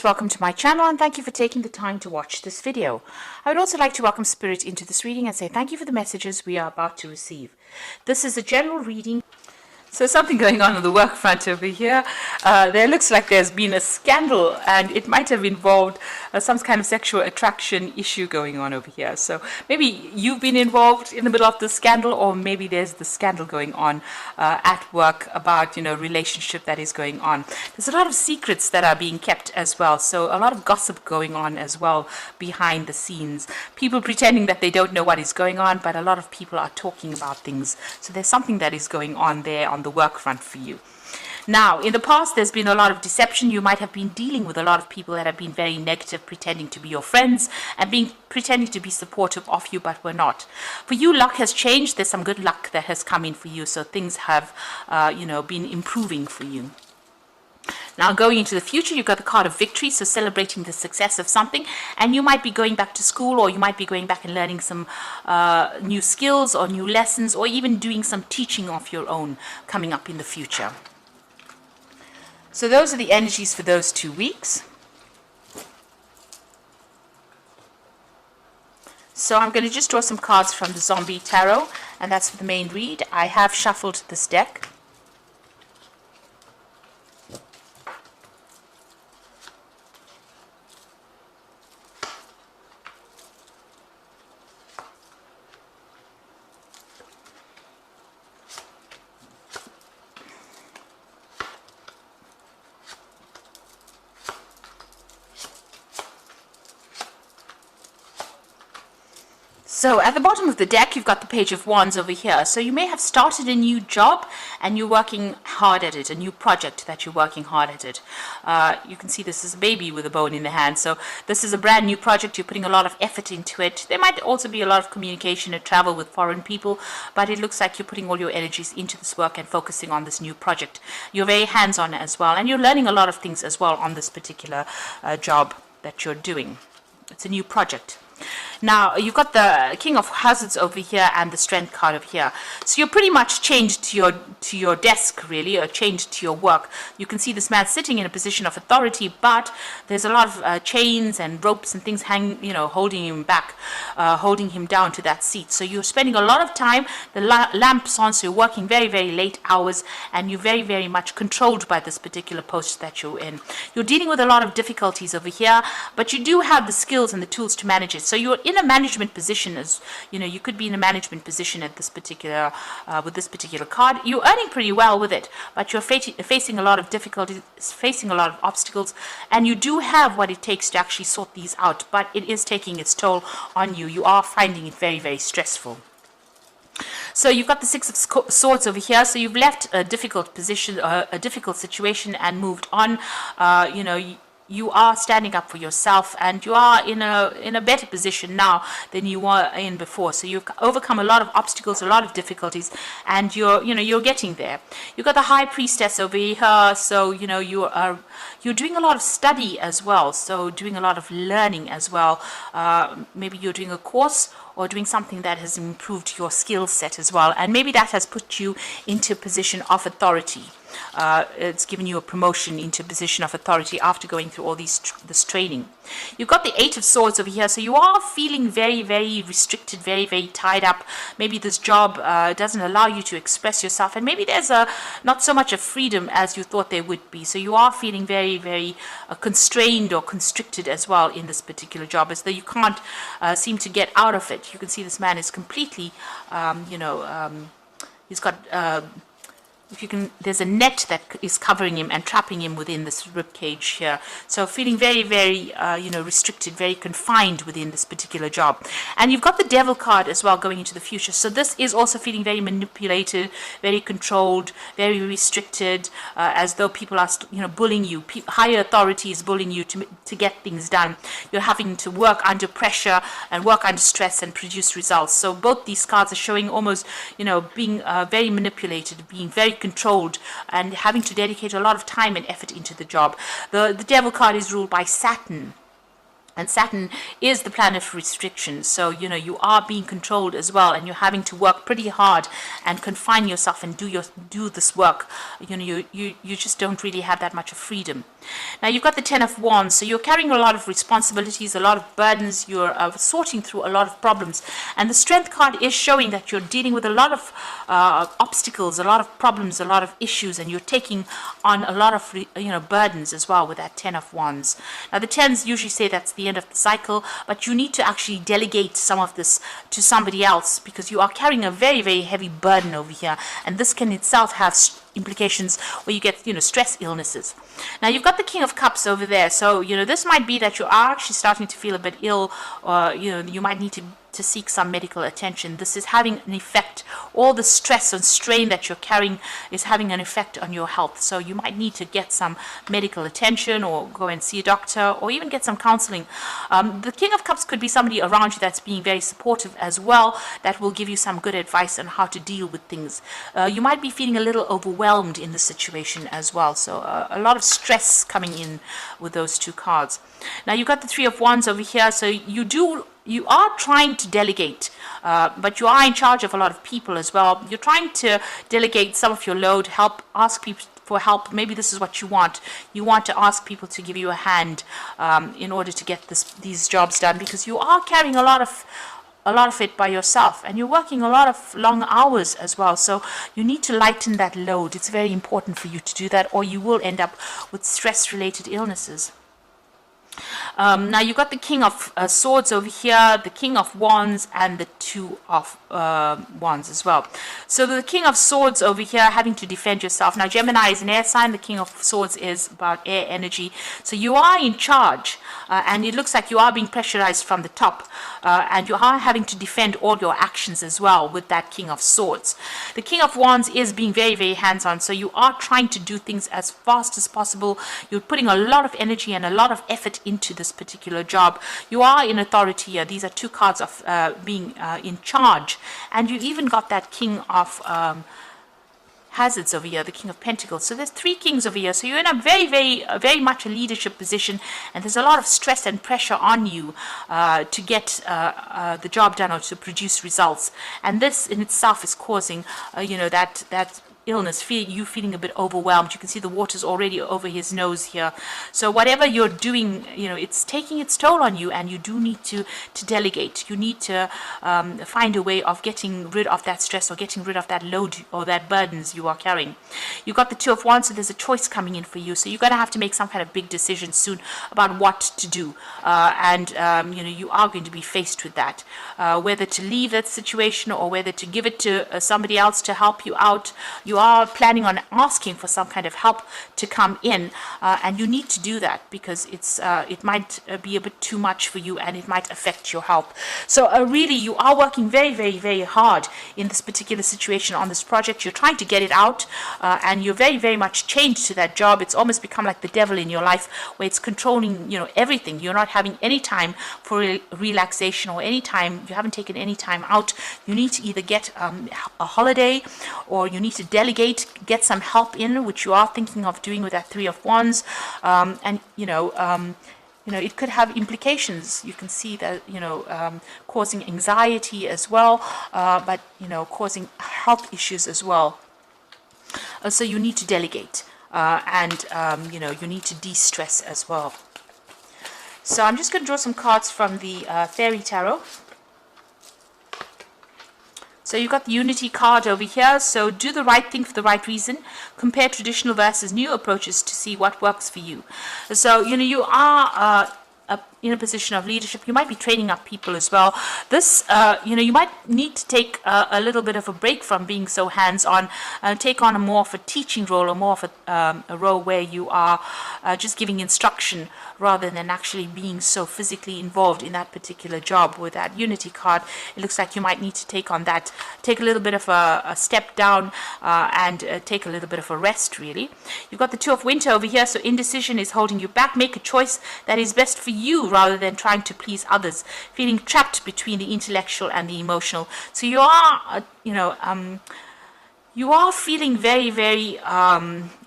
Welcome to my channel and thank you for taking the time to watch this video. I would also like to welcome Spirit into this reading and say thank you for the messages we are about to receive. This is a general reading. So something going on the work front over here. There looks like there's been a scandal and it might have involved some kind of sexual attraction issue going on over here. So maybe you've been involved in the middle of the scandal, or maybe there's the scandal going on at work about, relationship that is going on. There's a lot of secrets that are being kept as well. So a lot of gossip going on as well behind the scenes. People pretending that they don't know what is going on, but a lot of people are talking about things. So there's something that is going on there on the work front for you. Now, in the past, there's been a lot of deception. You might have been dealing with a lot of people that have been very negative, pretending to be your friends and pretending to be supportive of you, but were not. For you, luck has changed. There's some good luck that has come in for you. So things have, been improving for you. Now, going into the future, you've got the card of victory, so celebrating the success of something, and you might be going back to school, or you might be going back and learning some new skills or new lessons, or even doing some teaching of your own coming up in the future. So those are the energies for those 2 weeks. So I'm going to just draw some cards from the Zombie Tarot, and that's for the main read. I have shuffled this deck. So at the bottom of the deck, you've got the Page of Wands over here. So you may have started a new job and you're working hard at it, a new project that you're working hard at it. You can see this is a baby with a bone in the hand. So this is a brand new project. You're putting a lot of effort into it. There might also be a lot of communication and travel with foreign people, but it looks like you're putting all your energies into this work and focusing on this new project. You're very hands-on as well, and you're learning a lot of things as well on this particular job that you're doing. It's a new project. Now, you've got the King of Hazards over here and the Strength card over here. So you're pretty much chained to your desk, really, or chained to your work. You can see this man sitting in a position of authority, but there's a lot of chains and ropes and things holding him back, holding him down to that seat. So you're spending a lot of time, the lamp's on, so you're working very, very late hours, and you're very, very much controlled by this particular post that you're in. You're dealing with a lot of difficulties over here, but you do have the skills and the tools to manage it. So you're in a management position, as you could be in a management position at this particular with this particular card. You're earning pretty well with it, but you're facing a lot of difficulties, facing a lot of obstacles, and you do have what it takes to actually sort these out, but it is taking its toll on you. You are finding it very, very stressful. So you've got the Six of Swords over here. So you've left a difficult position, a difficult situation, and moved on. You are standing up for yourself, and you are in a better position now than you were in before. So you've overcome a lot of obstacles, a lot of difficulties, and you're getting there. You've got the High Priestess over here. So you're doing a lot of study as well. So doing a lot of learning as well. Maybe you're doing a course or doing something that has improved your skill set as well, and maybe that has put you into a position of authority. It's given you a promotion into a position of authority after going through all this training. You've got the Eight of Swords over here, so you are feeling very, very restricted, very, very tied up. Maybe this job doesn't allow you to express yourself, and maybe there's not so much of freedom as you thought there would be. So you are feeling very, very constrained or constricted as well in this particular job, as though you can't seem to get out of it. You can see this man is completely, he's got there's a net that is covering him and trapping him within this rib cage here. So feeling very, very, restricted, very confined within this particular job. And you've got the Devil card as well going into the future. So this is also feeling very manipulated, very controlled, very restricted, as though people are, bullying you. Higher authorities bullying you to get things done. You're having to work under pressure and work under stress and produce results. So both these cards are showing almost, being very manipulated, being very controlled, and having to dedicate a lot of time and effort into the job. The Devil card is ruled by Saturn, And Saturn is the planet of restrictions. So, you are being controlled as well, and you're having to work pretty hard and confine yourself and do this work. You just don't really have that much of freedom. Now, you've got the Ten of Wands. So you're carrying a lot of responsibilities, a lot of burdens. You're sorting through a lot of problems. And the Strength card is showing that you're dealing with a lot of obstacles, a lot of problems, a lot of issues, and you're taking on a lot of burdens as well with that Ten of Wands. Now, the tens usually say that's the end of the cycle, but you need to actually delegate some of this to somebody else, because you are carrying a very, very heavy burden over here, and this can itself have implications where you get stress illnesses. Now, you've got the King of Cups over there, so this might be that you are actually starting to feel a bit ill, or you might need to seek some medical attention. This is having an effect. All the stress and strain that you're carrying is having an effect on your health. So you might need to get some medical attention, or go and see a doctor, or even get some counseling. The King of Cups could be somebody around you that's being very supportive as well, that will give you some good advice on how to deal with things. You might be feeling a little overwhelmed in the situation as well. So a lot of stress coming in with those two cards. Now, you've got the Three of Wands over here. So you are trying to delegate, but you are in charge of a lot of people as well. You're trying to delegate some of your load, ask people for help. Maybe this is what you want. You want to ask people to give you a hand in order to get these jobs done, because you are carrying a lot of it by yourself, and you're working a lot of long hours as well. So you need to lighten that load. It's very important for you to do that, or you will end up with stress-related illnesses. Now, you've got the King of Swords over here, the King of Wands, and the Two of Wands as well. So the King of Swords over here, having to defend yourself. Now, Gemini is an air sign. The King of Swords is about air energy. So you are in charge, and it looks like you are being pressurized from the top, and you are having to defend all your actions as well with that King of Swords. The King of Wands is being very, very hands-on. So you are trying to do things as fast as possible. You're putting a lot of energy and a lot of effort into this particular job. You are in authority here. These are two cards of being in charge, and you even got that King of Hazards over here, the King of Pentacles. So there's three kings over here. So you're in a very, very, very much a leadership position, and there's a lot of stress and pressure on you to get the job done, or to produce results. And this in itself is causing, that illness, you feeling a bit overwhelmed. You can see the water's already over his nose here. So whatever you're doing, it's taking its toll on you, and you do need to delegate. You need to find a way of getting rid of that stress, or getting rid of that load, or that burdens you are carrying. You've got the Two of Wands, so there's a choice coming in for you. So you're going to have to make some kind of big decision soon about what to do. You are going to be faced with that. Whether to leave that situation, or whether to give it to somebody else to help you out. You are planning on asking for some kind of help to come in, and you need to do that, because it might be a bit too much for you, and it might affect your health. So really, you are working very, very, very hard in this particular situation on this project. You're trying to get it out, and you're very, very much chained to that job. It's almost become like the devil in your life, where it's controlling everything. You're not having any time for relaxation, or any time, you haven't taken any time out. You need to either get a holiday, or you need to delegate, get some help in, which you are thinking of doing with that Three of Wands. It could have implications. You can see that, causing anxiety as well, but, causing health issues as well. So you need to delegate, and, you need to de-stress as well. So I'm just going to draw some cards from the Fairy Tarot. So you've got the Unity card over here. So do the right thing for the right reason. Compare traditional versus new approaches to see what works for you. So, you are in a position of leadership. You might be training up people as well. This, you might need to take a little bit of a break from being so hands-on, take on a more of a teaching role, or more of a role where you are just giving instruction, rather than actually being so physically involved in that particular job. With that Unity card, it looks like you might need to take on that, take a little bit of a step down, and take a little bit of a rest, really. You've got the Two of Winter over here, so indecision is holding you back. Make a choice that is best for you, rather than trying to please others, feeling trapped between the intellectual and the emotional. So you are, you are feeling very, very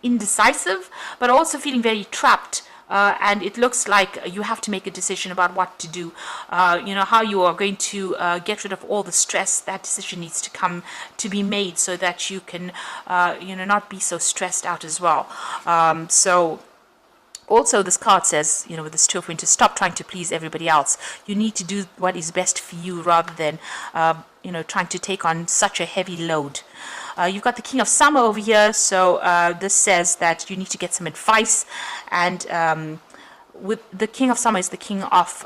indecisive, but also feeling very trapped and it looks like you have to make a decision about what to do. How you are going to get rid of all the stress. That decision needs to come to be made so that you can, not be so stressed out as well. Also, this card says, with this Two of Winter, stop trying to please everybody else. You need to do what is best for you rather than, trying to take on such a heavy load. You've got the King of Summer over here, so this says that you need to get some advice, and with the King of Summer is the King of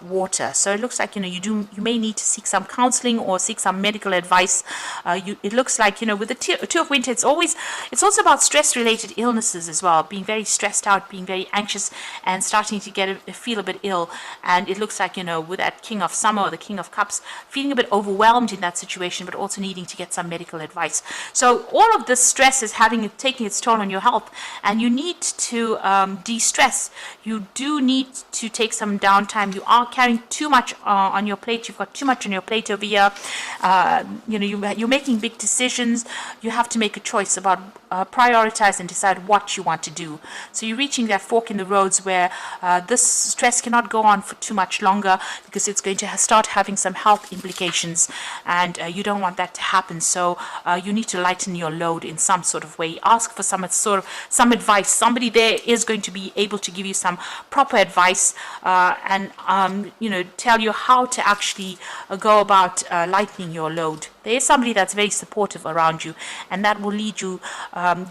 water, so it looks like you may need to seek some counseling or seek some medical advice. It looks like with the Two of Winter, it's also about stress related illnesses as well, being very stressed out, being very anxious, and starting to feel a bit ill. And it looks like with that King of Summer or the King of Cups, feeling a bit overwhelmed in that situation, but also needing to get some medical advice. So all of this stress is taking its toll on your health, and you need to de-stress. You do need to take some downtime. You are carrying too much on your plate. You've got too much on your plate over here. You're making big decisions. You have to make a choice about prioritize and decide what you want to do. So you're reaching that fork in the roads where this stress cannot go on for too much longer, because it's going to start having some health implications, and you don't want that to happen. So you need to lighten your load in some sort of way. Ask for some advice. Somebody there is going to be able to give you some proper advice, and tell you how to actually go about lightening your load. There is somebody that's very supportive around you, and that will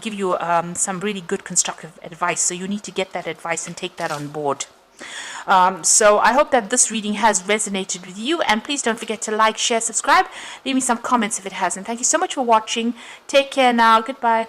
give you some really good constructive advice. So you need to get that advice and take that on board. So I hope that this reading has resonated with you, and please don't forget to like, share, subscribe, leave me some comments if it hasn't. Thank you so much for watching. Take care now. Goodbye.